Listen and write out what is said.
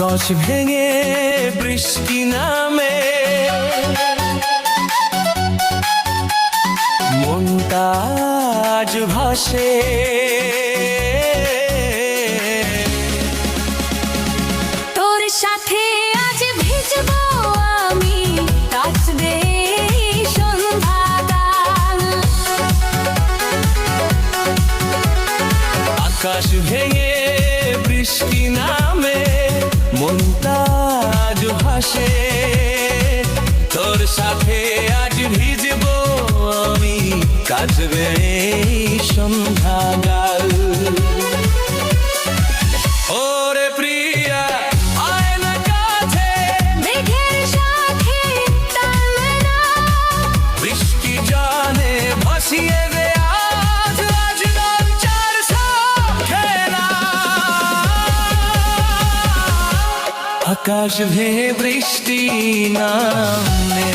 আকাশ ভেঙে বৃষ্টি নামে, মনটা আজ ভাসে। তোর সাথে আজ ভিজবো আমি, কাচবে সন্ধ্যাকাল। আকাশ ভেঙে বৃষ্টি নামে, মনটা আজ ভাসে। তোর সাথে আজ ভিজবো আমি, কাচবে সন্ধ্যাকাল। ওরে প্রিয়া আয় না কাছে, মেঘের সাথে তাল না, বৃষ্টি জানে ভাসিয়ে দে আজ, আজ লঞ্চার খেলা। আকাশ ভেঙে বৃষ্টি নামে।